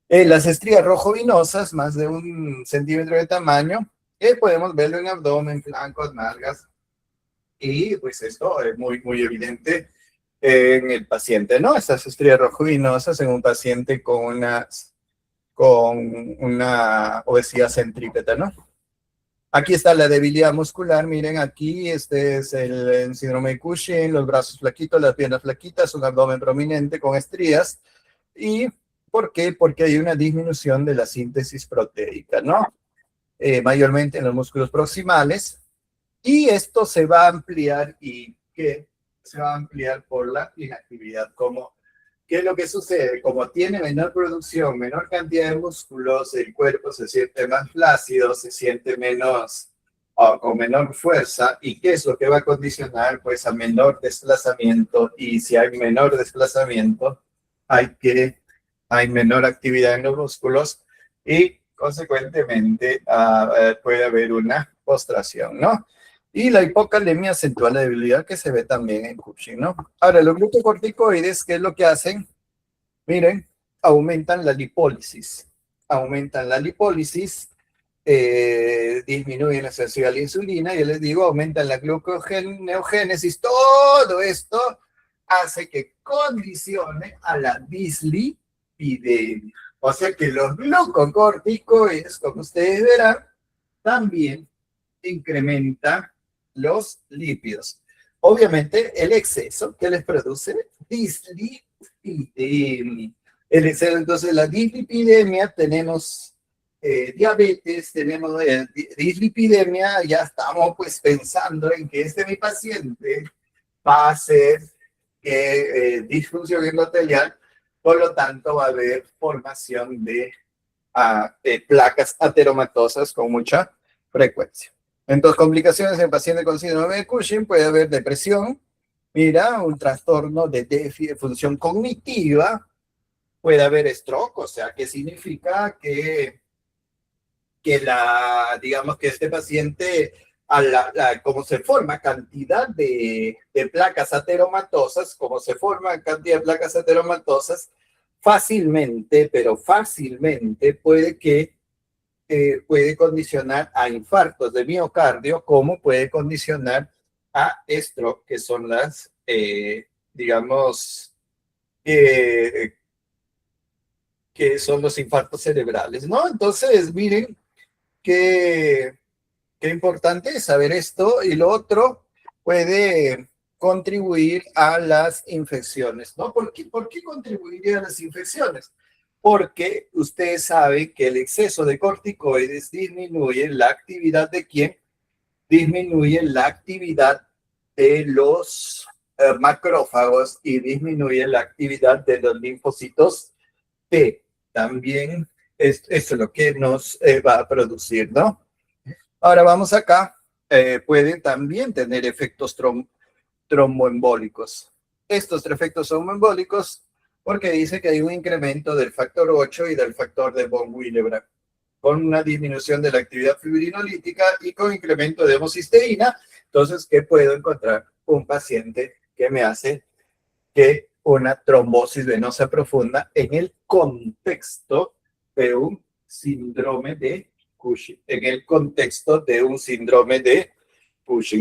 Las estrías rojo-vinosas, más de 1 centímetro de tamaño, podemos verlo en abdomen, flancos, nalgas, y pues esto es muy evidente en el paciente, ¿no? Estas estrías rojo-vinosas en un paciente con una obesidad centrípeta, ¿no? Aquí está la debilidad muscular, miren aquí, este es el síndrome de Cushing, los brazos flaquitos, las piernas flaquitas, un abdomen prominente con estrías. ¿Y por qué? Porque hay una disminución de la síntesis proteica, ¿no? Mayormente en los músculos proximales. Y esto se va a ampliar, ¿y qué? Se va a ampliar por la inactividad. ¿Qué es lo que sucede? Como tiene menor producción, menor cantidad de músculos, el cuerpo se siente más flácido, se siente con menor fuerza. ¿Y qué es lo que va a condicionar? Pues a menor desplazamiento. Y si hay menor desplazamiento, hay menor actividad en los músculos. y consecuentemente puede haber una postración, ¿no? Y la hipocalemia acentúa la debilidad que se ve también en Cushing, ¿no? Ahora, los glucocorticoides, ¿qué es lo que hacen? Miren, aumentan la lipólisis. Aumentan la lipólisis, disminuyen la sensibilidad a la insulina, y les digo, aumentan la gluconeogénesis. Todo esto hace que condicione a la dislipidemia. O sea que los glucocorticoides, como ustedes verán, también incrementa los lípidos. Obviamente, el exceso que les produce dislipidemia. El exceso, entonces, la dislipidemia, tenemos diabetes, tenemos dislipidemia, ya estamos pues pensando en que mi paciente va a ser disfunción endotelial, por lo tanto va a haber formación de placas ateromatosas con mucha frecuencia. Entonces, complicaciones en pacientes con síndrome de Cushing: puede haber depresión, mira, un trastorno de déficit de función cognitiva, puede haber stroke, o sea, que significa que digamos que este paciente, como se forma cantidad de placas ateromatosas, fácilmente, pero fácilmente puede condicionar a infartos de miocardio, como puede condicionar a stroke, que son las, digamos, que son los infartos cerebrales, ¿no? Entonces, miren qué importante es saber esto. Y lo otro, puede contribuir a las infecciones, ¿no? ¿Por qué contribuiría a las infecciones? Porque usted sabe que el exceso de corticoides disminuye la actividad de ¿quién? Disminuye la actividad de los macrófagos y disminuye la actividad de los linfocitos T. También esto es lo que nos va a producir, ¿no? Ahora vamos acá. Pueden también tener efectos tromboembólicos. Estos efectos tromboembólicos, porque dice que hay un incremento del factor 8 y del factor de von Willebrand, con una disminución de la actividad fibrinolítica y con incremento de homocisteína. Entonces, ¿qué puedo encontrar? Un paciente que me hace que una trombosis venosa profunda en el contexto de un síndrome de Cushing.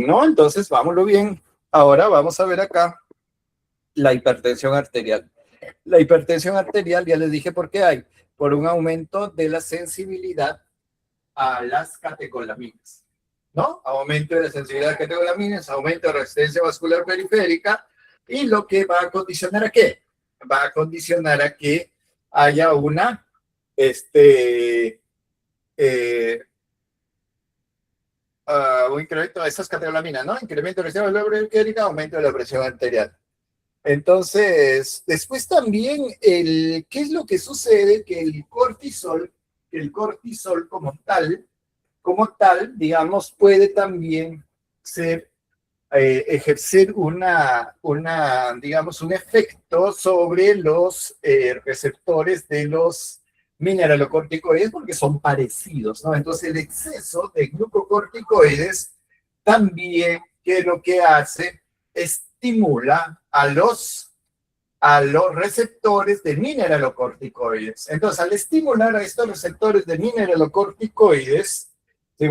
¿No? Entonces, vámonos bien. Ahora vamos a ver acá la hipertensión arterial. La hipertensión arterial, ya les dije por qué hay. Por un aumento de la sensibilidad a las catecolaminas, ¿no? Aumento de la sensibilidad a las catecolaminas, aumento de la resistencia vascular periférica, y lo que va a condicionar ¿a qué? Va a condicionar a que haya una, un incremento de esas catecolaminas, ¿no? Incremento de la resistencia vascular periférica, aumento de la presión arterial. Entonces, después también, ¿qué es lo que sucede? Que el cortisol como tal, digamos, puede también ejercer digamos, un efecto sobre los receptores de los mineralocorticoides, porque son parecidos, ¿no? Entonces, el exceso de glucocorticoides también, que lo que hace, estimula a los receptores de mineralocorticoides. Entonces, al estimular a estos receptores de mineralocorticoides, ¿qué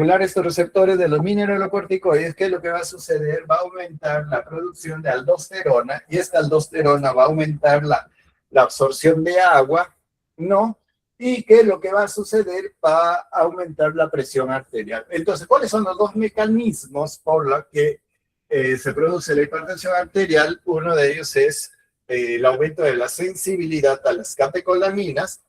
es lo que va a suceder? Va a aumentar la producción de aldosterona, y esta aldosterona va a aumentar la absorción de agua, ¿no? ¿Y qué es lo que va a suceder? Va a aumentar la presión arterial. Entonces, ¿cuáles son los dos mecanismos por los que se produce la hipertensión arterial? Uno de ellos es el aumento de la sensibilidad a las catecolaminas,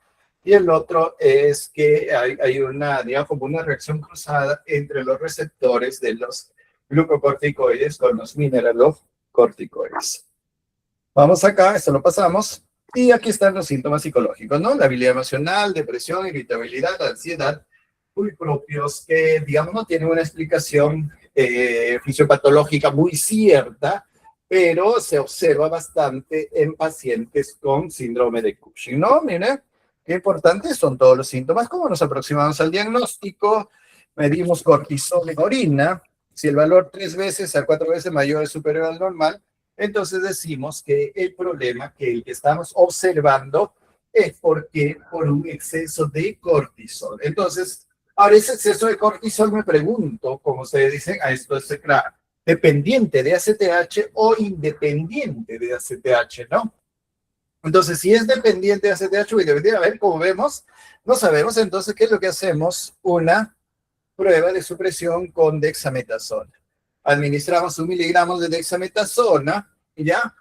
y el otro es que hay una, digamos, como una reacción cruzada entre los receptores de los glucocorticoides con los mineralocorticoides. Vamos acá, esto lo pasamos, y aquí están los síntomas psicológicos, ¿no? La habilidad emocional, depresión, irritabilidad, ansiedad, muy propios, que, digamos, no tienen una explicación fisiopatológica muy cierta, pero se observa bastante en pacientes con síndrome de Cushing, ¿no? Miren, Qué importantes son todos los síntomas. ¿Cómo nos aproximamos al diagnóstico? Medimos cortisol en orina. Si el valor 3 veces a 4 veces mayor es superior al normal, entonces decimos que el problema que el que estamos observando es porque por un exceso de cortisol. Entonces, ahora ese exceso de cortisol, me pregunto, como ustedes dicen, a esto es dependiente de ACTH o independiente de ACTH, ¿no? Entonces, si es dependiente de ACTH o independiente, a ver, como vemos, no sabemos, entonces, ¿qué es lo que hacemos? Una prueba de supresión con dexametasona. Administramos 1 miligramo de dexametasona, ¿ya?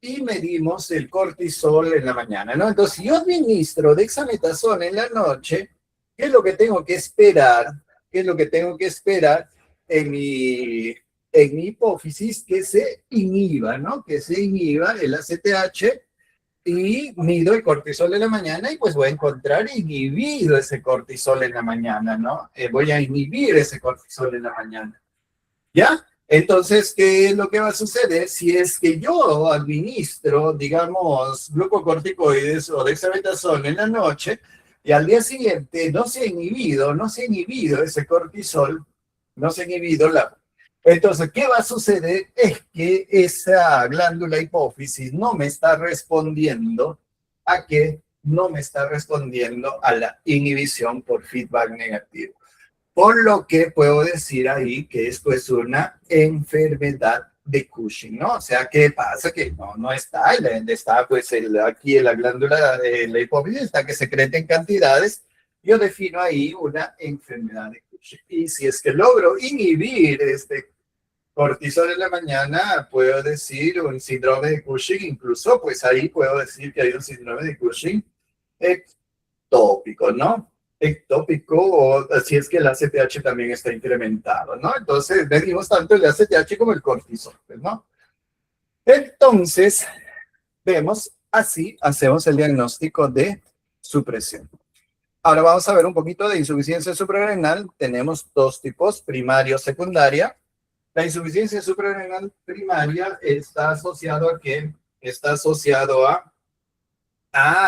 Y medimos el cortisol en la mañana, ¿no? Entonces, si yo administro dexametasona en la noche, ¿qué es lo que tengo que esperar? ¿Qué es lo que tengo que esperar en mi hipófisis? Que se inhiba, ¿no? Que se inhiba el ACTH y mido el cortisol en la mañana y pues voy a encontrar inhibido ese cortisol en la mañana, ¿no? Voy a inhibir ese cortisol en la mañana, ¿ya? Entonces, ¿qué es lo que va a suceder? Si es que yo administro, digamos, glucocorticoides o dexametasona en la noche y al día siguiente no se ha inhibido ese cortisol, no se ha inhibido Entonces, ¿qué va a suceder? Es que esa glándula hipófisis no me está respondiendo ¿a qué? No me está respondiendo a la inhibición por feedback negativo. Por lo que puedo decir ahí que esto es una enfermedad de Cushing, ¿no? O sea, ¿qué pasa? Que no está, está pues aquí en la glándula de la hipófisis, está que secreta en cantidades. Yo defino ahí una enfermedad de Cushing. Y si es que logro inhibir este cortisol en la mañana, puedo decir un síndrome de Cushing, incluso pues ahí puedo decir que hay un síndrome de Cushing ectópico, ¿no? Ectópico, o si es que el ACTH también está incrementado, ¿no? Entonces, medimos tanto el ACTH como el cortisol, ¿no? Entonces, vemos, así hacemos el diagnóstico de supresión. Ahora vamos a ver un poquito de insuficiencia suprarrenal. Tenemos 2 tipos, primaria o secundaria. La insuficiencia suprarrenal primaria está asociado a ¿qué? Está asociado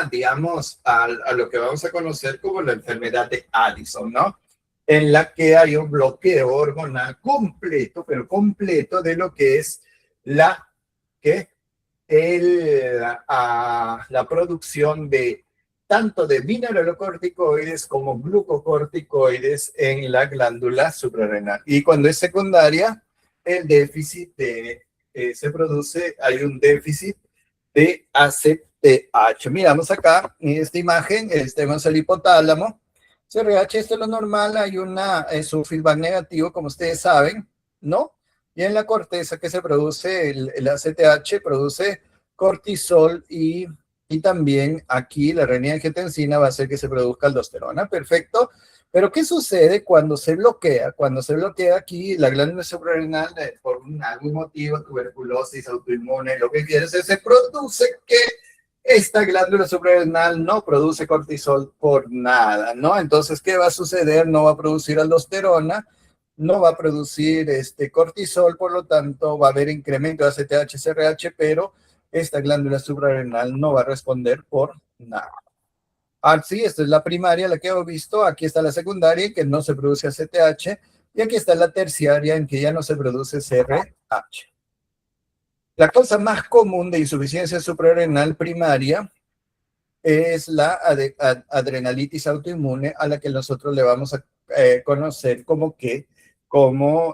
digamos, a lo que vamos a conocer como la enfermedad de Addison, ¿no? En la que hay un bloqueo hormonal completo, pero completo de lo que es la producción de tanto de mineralocorticoides como glucocorticoides en la glándula suprarrenal. Y cuando es secundaria, el déficit se produce, hay un déficit de ACTH. Miramos acá en esta imagen, tenemos el hipotálamo. CRH, esto es lo normal, hay es un feedback negativo, como ustedes saben, ¿no? Y en la corteza que se produce, el ACTH produce cortisol y también aquí la renin-angiotensina va a hacer que se produzca aldosterona. Perfecto. Pero ¿qué sucede cuando se bloquea? Cuando se bloquea aquí la glándula suprarrenal por algún motivo, tuberculosis, autoinmune, lo que quieras, se produce que esta glándula suprarrenal no produce cortisol por nada, ¿no? Entonces, ¿qué va a suceder? No va a producir aldosterona, no va a producir cortisol, por lo tanto va a haber incremento de ACTH, CRH, pero esta glándula suprarrenal no va a responder por nada. Sí, esta es la primaria, la que hemos visto. Aquí está la secundaria, en que no se produce ACTH. Y aquí está la terciaria, en que ya no se produce CRH. La causa más común de insuficiencia suprarrenal primaria es la adrenalitis autoinmune, a la que nosotros le vamos a conocer como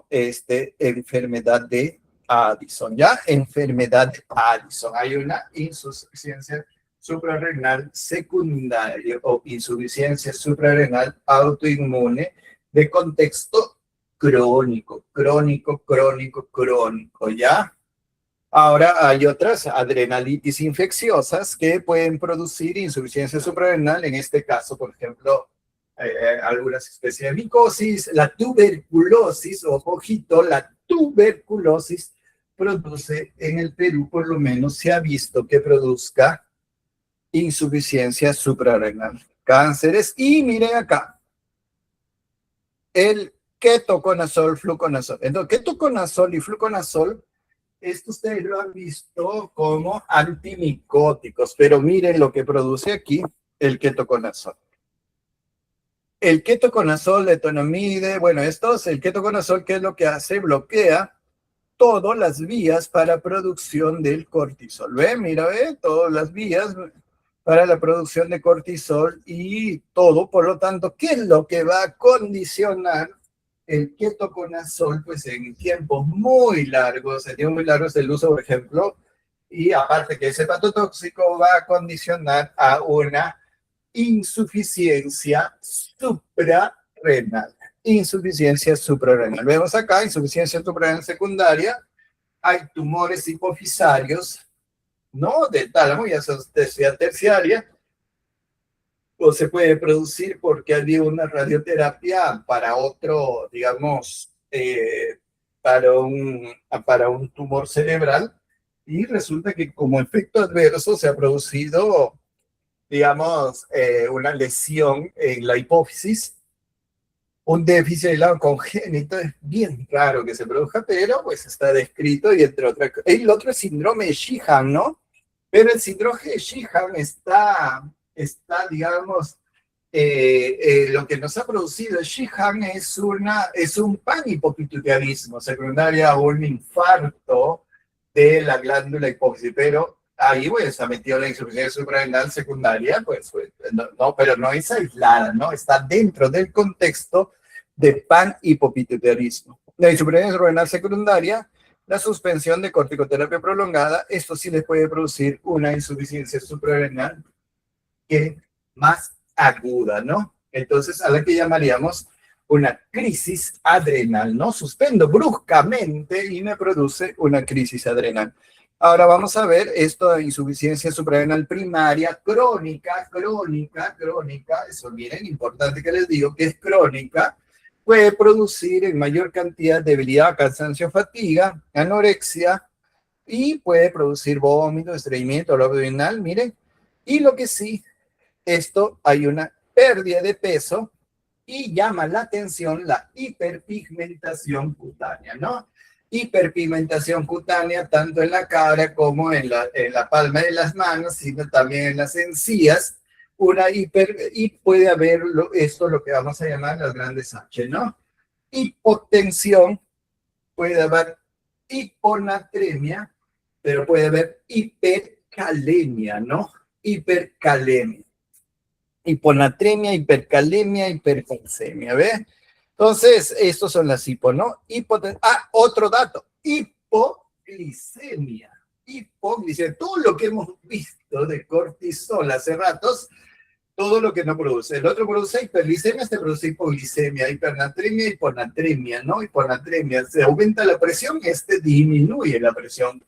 enfermedad de Addison. ¿Ya? Enfermedad de Addison. Hay una insuficiencia suprarrenal secundaria o insuficiencia suprarrenal autoinmune de contexto crónico, ¿ya? Ahora hay otras adrenalitis infecciosas que pueden producir insuficiencia suprarrenal, en este caso, por ejemplo, algunas especies de micosis, la tuberculosis, ojito, la tuberculosis produce, en el Perú por lo menos se ha visto que produzca insuficiencia suprarrenal, cánceres, y miren acá, el ketoconazol, fluconazol. Entonces, ketoconazol y fluconazol, esto ustedes lo han visto como antimicóticos, pero miren lo que produce aquí, el ketoconazol. El ketoconazol, etonamide, bueno, el ketoconazol, ¿qué es lo que hace? Bloquea todas las vías para producción del cortisol. ¿Ve? Mira, ve, todas las vías para la producción de cortisol y todo, por lo tanto, ¿qué es lo que va a condicionar el ketoconazol? Pues en tiempos muy largos, el uso, por ejemplo, y aparte que es hepatotóxico, va a condicionar a una insuficiencia suprarrenal. Insuficiencia suprarrenal. Vemos acá, insuficiencia suprarrenal secundaria, hay tumores hipofisarios, ¿no? Del tálamo, ya son terciaria, o se puede producir porque había una radioterapia para otro, digamos, para un tumor cerebral, y resulta que como efecto adverso se ha producido, digamos, una lesión en la hipófisis, un déficit del lado congénito. Es bien raro que se produzca, pero pues está descrito, y entre otras cosas. El otro es síndrome de Sheehan, ¿no? Pero el síndrome de Sheehan está digamos, lo que nos ha producido Sheehan es un panhipopituitarismo secundario a un infarto de la glándula hipófisis, pero ahí pues ha metido la insuficiencia suprarrenal secundaria, pues no, pero no es aislada, ¿no? Está dentro del contexto de panhipopituitarismo. La insuficiencia suprarrenal secundaria, la suspensión de corticoterapia prolongada, esto sí les puede producir una insuficiencia suprarrenal que más aguda, ¿no? Entonces, a la que llamaríamos una crisis adrenal, ¿no? Suspendo bruscamente y me produce una crisis adrenal. Ahora vamos a ver esto de insuficiencia suprarrenal primaria, crónica, eso miren, importante que les digo que es crónica, puede producir en mayor cantidad debilidad, cansancio, fatiga, anorexia, y puede producir vómito, estreñimiento, dolor abdominal, miren. Y lo que sí, esto hay una pérdida de peso y llama la atención la hiperpigmentación cutánea, ¿no? Hiperpigmentación cutánea tanto en la cara como en la palma de las manos, sino también en las encías, y puede haber esto lo que vamos a llamar las grandes H, ¿no? Hipotensión, puede haber hiponatremia, pero puede haber hipercalemia, ¿no? Hipercalemia. Hiponatremia, hipercalemia, hipercalcemia, ¿ves? Entonces, estos son las hipo, ¿no? Otro dato, hipoglicemia. Hipoglicemia, todo lo que hemos visto de cortisol hace ratos, todo lo que no produce. El otro produce hiperglicemia, este produce hipoglicemia, hipernatremia, hiponatremia, ¿no? Hiponatremia, se aumenta la presión, este disminuye la presión.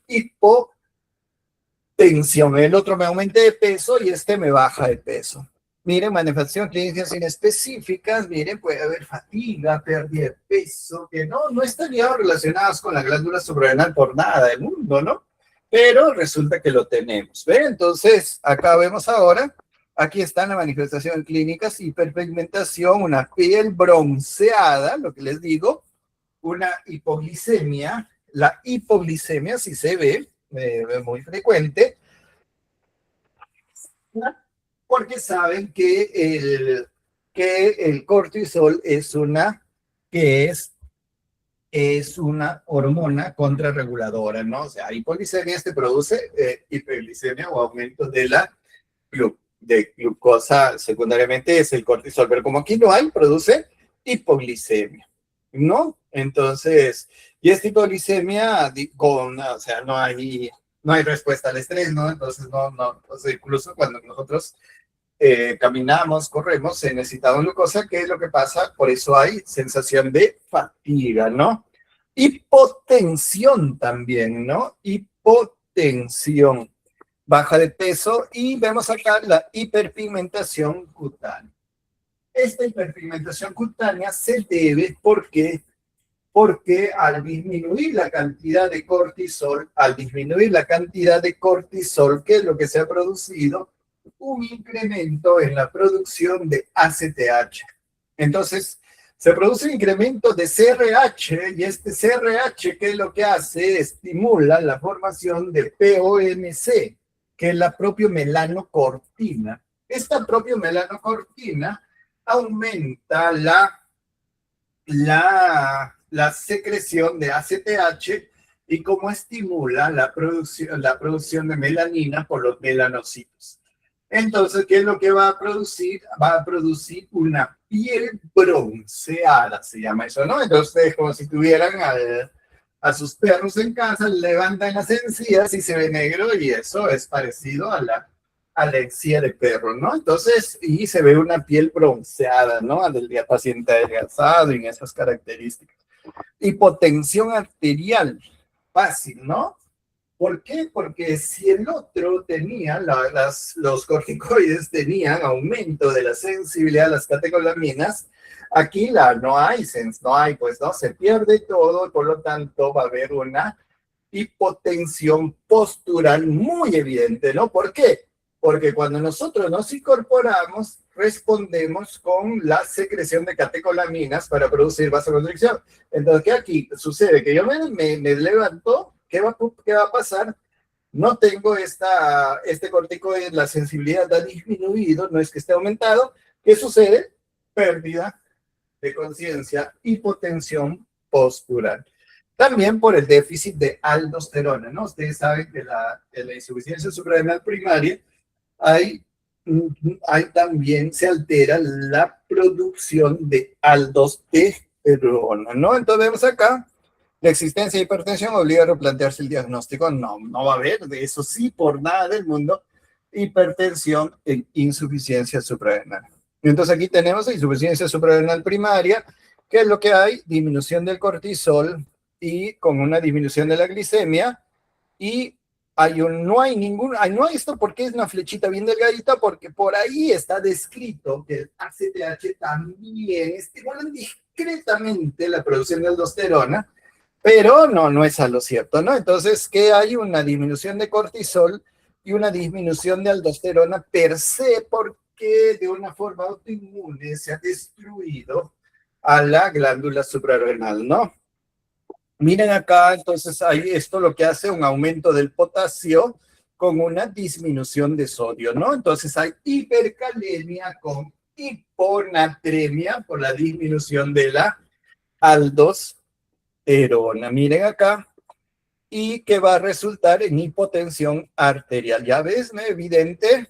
Hipotensión, el otro me aumenta de peso y este me baja de peso. Miren, manifestaciones clínicas inespecíficas, miren, puede haber fatiga, pérdida de peso, que no estarían relacionadas con la glándula suprarrenal por nada del mundo, ¿no? Pero resulta que lo tenemos, ¿ven? Entonces, acá vemos ahora, aquí están las manifestaciones clínicas: hiperpigmentación, una piel bronceada, lo que les digo, una hipoglicemia. La hipoglicemia sí se ve, muy frecuente, porque saben que el cortisol es una hormona contrarreguladora, ¿no? O sea, hipoglicemia produce hiperglicemia o aumento de la glucosa, secundariamente es el cortisol, pero como aquí no hay, produce hipoglicemia, ¿no? Entonces, y esta hipoglicemia, o sea, no hay respuesta al estrés, ¿no? Entonces, o sea, incluso cuando nosotros caminamos, corremos, se necesita glucosa, ¿qué es lo que pasa? Por eso hay sensación de fatiga, ¿no? Hipotensión también, ¿no? Hipotensión, baja de peso, y vemos acá la hiperpigmentación cutánea. Esta hiperpigmentación cutánea se debe porque al disminuir la cantidad de cortisol, ¿qué es lo que se ha producido? Un incremento en la producción de ACTH. Entonces, se produce un incremento de CRH, y este CRH, ¿qué es lo que hace? Estimula la formación de POMC, que es la propia melanocortina. esta propia melanocortina aumenta la secreción de ACTH y como estimula la producción de melanina por los melanocitos. Entonces, ¿qué es lo que va a producir? Va a producir una piel bronceada, se llama eso, ¿no? Entonces, como si tuvieran a sus perros en casa, levantan las encías y se ve negro y eso es parecido a la encía de perro, ¿no? Entonces, y se ve una piel bronceada, ¿no? Del paciente adelgazado y en esas características. Hipotensión arterial, fácil, ¿no? ¿Por qué? Porque si el otro tenía, los corticoides tenían aumento de la sensibilidad a las catecolaminas, aquí no hay, pues no, se pierde todo, por lo tanto va a haber una hipotensión postural muy evidente, ¿no? ¿Por qué? Porque cuando nosotros nos incorporamos, respondemos con la secreción de catecolaminas para producir vasoconstricción. Entonces, ¿qué aquí sucede? Que yo me levanto, ¿qué va a pasar? No tengo este corticoide, la sensibilidad ha disminuido, no es que esté aumentado. ¿Qué sucede? Pérdida de conciencia, hipotensión postural. También por el déficit de aldosterona, ¿no? Ustedes saben que en la insuficiencia suprarrenal primaria hay también se altera la producción de aldosterona, ¿no? Entonces vemos acá, la existencia de hipertensión obliga a replantearse el diagnóstico. No va a haber, de eso sí, por nada del mundo, hipertensión en insuficiencia suprarrenal. Entonces aquí tenemos insuficiencia suprarrenal primaria, que es lo que hay, disminución del cortisol y con una disminución de la glicemia, y no hay esto porque es una flechita bien delgadita, porque por ahí está descrito que el ACTH también estimula discretamente la producción de aldosterona, pero no es a lo cierto, ¿no? Entonces, que hay una disminución de cortisol y una disminución de aldosterona per se, porque de una forma autoinmune se ha destruido a la glándula suprarrenal, ¿no? Miren acá, entonces ahí esto lo que hace un aumento del potasio con una disminución de sodio, ¿no? Entonces hay hipercalemia con hiponatremia por la disminución de la aldosterona. Miren acá, y que va a resultar en hipotensión arterial. Ya ves, ¿no? Evidente,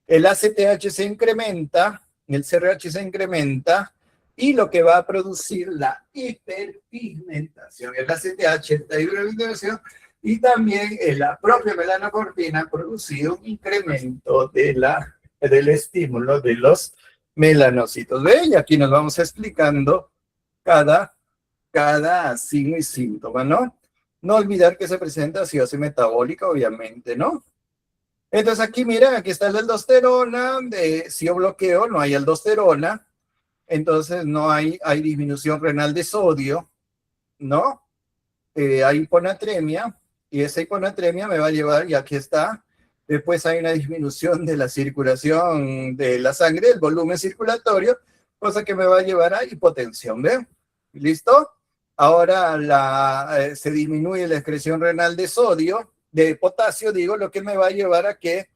el ACTH se incrementa, el CRH se incrementa, y lo que va a producir la hiperpigmentación, el ACTH, la hiperpigmentación, y también la propia melanocortina ha producido un incremento del estímulo de los melanocitos. ¿Ven? Y aquí nos vamos explicando cada signo y síntoma, ¿no? No olvidar que se presenta acidosis metabólica, obviamente, ¿no? Entonces aquí, miren, aquí está la aldosterona, si yo bloqueo, no hay aldosterona, entonces no hay disminución renal de sodio, ¿no? Hay hiponatremia, y esa hiponatremia me va a llevar, y aquí está, después hay una disminución de la circulación de la sangre, el volumen circulatorio, cosa que me va a llevar a hipotensión, ¿ven? ¿Listo? Ahora se disminuye la excreción renal de sodio, de potasio, digo, lo que me va a llevar a que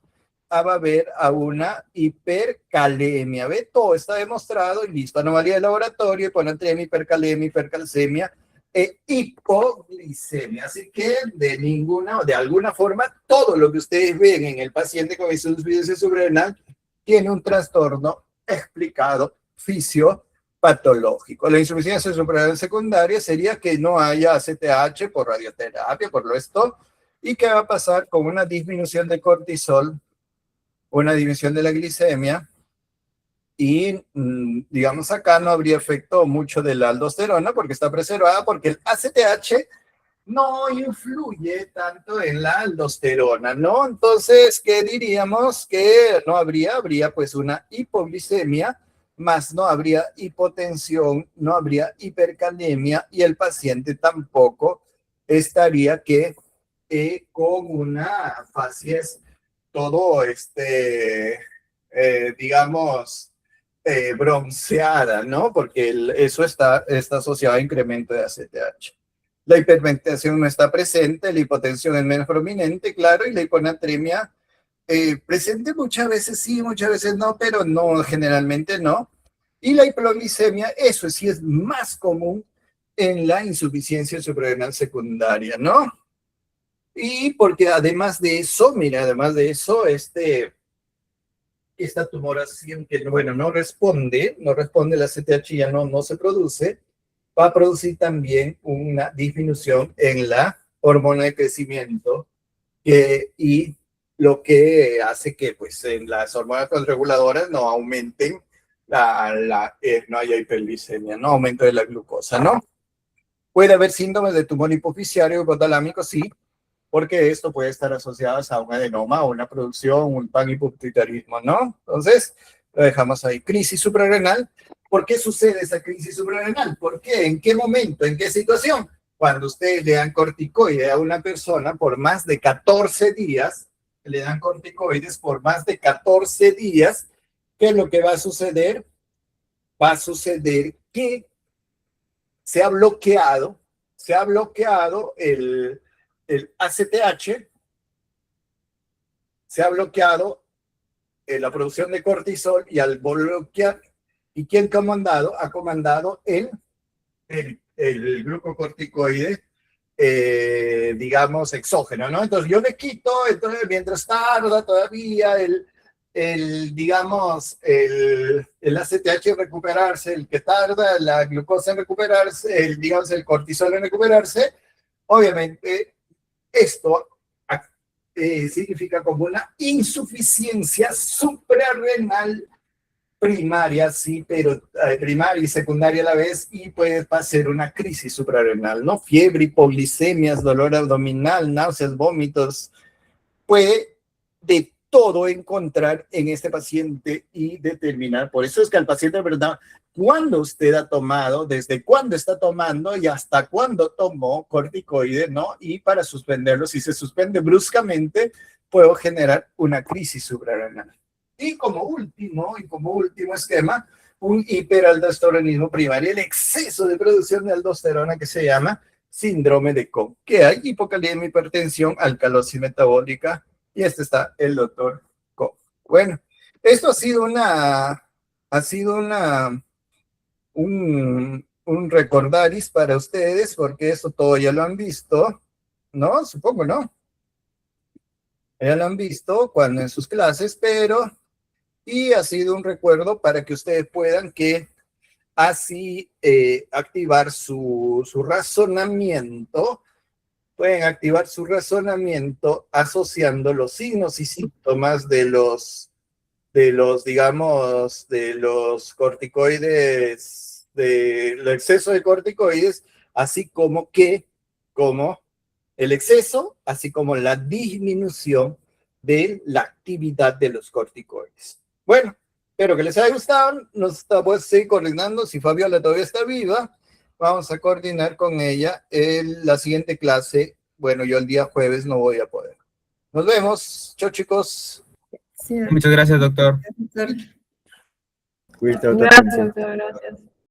va a haber a una hipercalemia. ¿Ve? Todo está demostrado y listo. Anomalía de laboratorio, hiponatremia, hipercalemia, hipercalcemia e hipoglicemia. Así que de alguna forma, todo lo que ustedes ven en el paciente con insuficiencia suprarrenal tiene un trastorno explicado fisiopatológico. La insuficiencia suprarrenal secundaria sería que no haya ACTH por radioterapia, por lo esto, y que va a pasar con una disminución de cortisol, una disminución de la glicemia, y digamos acá no habría efecto mucho de la aldosterona porque está preservada, porque el ACTH no influye tanto en la aldosterona, ¿no? Entonces, ¿qué diríamos? Que no habría pues una hipoglicemia, más no habría hipotensión, no habría hipercalemia, y el paciente tampoco estaría con una facies todo digamos, bronceada, ¿no? Porque eso está asociado a incremento de ACTH. La hiperpigmentación no está presente, la hipotensión es menos prominente, claro, y la hiponatremia presente muchas veces sí, muchas veces no, pero no, generalmente no. Y la hipoglicemia, eso sí es más común en la insuficiencia suprarrenal secundaria, ¿no? Y porque además de eso, mira, además de eso, esta tumoración que, bueno, no responde, la CTH ya no se produce, va a producir también una disminución en la hormona de crecimiento y lo que hace que pues en las hormonas reguladoras no aumenten no haya hiperglicemia, no aumento de la glucosa, ¿no? Puede haber síntomas de tumor hipoficiario hipotalámico, sí, porque esto puede estar asociado a un adenoma, una producción, un panhipoproteitarismo, ¿no? Entonces, lo dejamos ahí. Crisis suprarrenal. ¿Por qué sucede esa crisis suprarrenal? ¿Por qué? ¿En qué momento? ¿En qué situación? Cuando ustedes le dan corticoide a una persona por más de 14 días, le dan corticoides por más de 14 días, ¿qué es lo que va a suceder? Va a suceder que se ha bloqueado el ACTH, se ha bloqueado la producción de cortisol y al bloquear, ¿y quién comandado? Ha comandado el glucocorticoide, digamos, exógeno, ¿no? Entonces yo le quito, entonces mientras tarda todavía digamos, el ACTH en recuperarse, el que tarda la glucosa en recuperarse, digamos, el cortisol en recuperarse, obviamente esto significa como una insuficiencia suprarrenal primaria, sí, pero primaria y secundaria a la vez, y puede pasar una crisis suprarrenal, ¿no? Fiebre, hipoglicemias, dolor abdominal, náuseas, vómitos, puede de todo encontrar en este paciente y determinar. Por eso es que al paciente, de verdad, cuándo usted ha tomado, desde cuándo está tomando y hasta cuándo tomó corticoide, ¿no? Y para suspenderlo, si se suspende bruscamente, puedo generar una crisis suprarrenal. Y como último esquema, un hiperaldosteronismo primario, el exceso de producción de aldosterona que se llama síndrome de Cobb, que hay hipocalemia, hipertensión, alcalosis metabólica, y está el doctor Cobb. Bueno, esto ha sido un recordaris para ustedes, porque eso todo ya lo han visto, ¿no? Supongo, ¿no? Ya lo han visto cuando en sus clases, y ha sido un recuerdo para que ustedes puedan así activar su razonamiento. Pueden activar su razonamiento asociando los signos y síntomas de los digamos, de los corticoides, del exceso de corticoides, así como el exceso, así como la disminución de la actividad de los corticoides. Bueno, espero que les haya gustado. Nos vamos a seguir coordinando. Si Fabiola todavía está viva, vamos a coordinar con ella la siguiente clase. Bueno, yo el día jueves no voy a poder. Nos vemos. Chao, chicos. Sí, Muchas gracias, doctor. doctor. Cuídate, Gracias, doctor, gracias.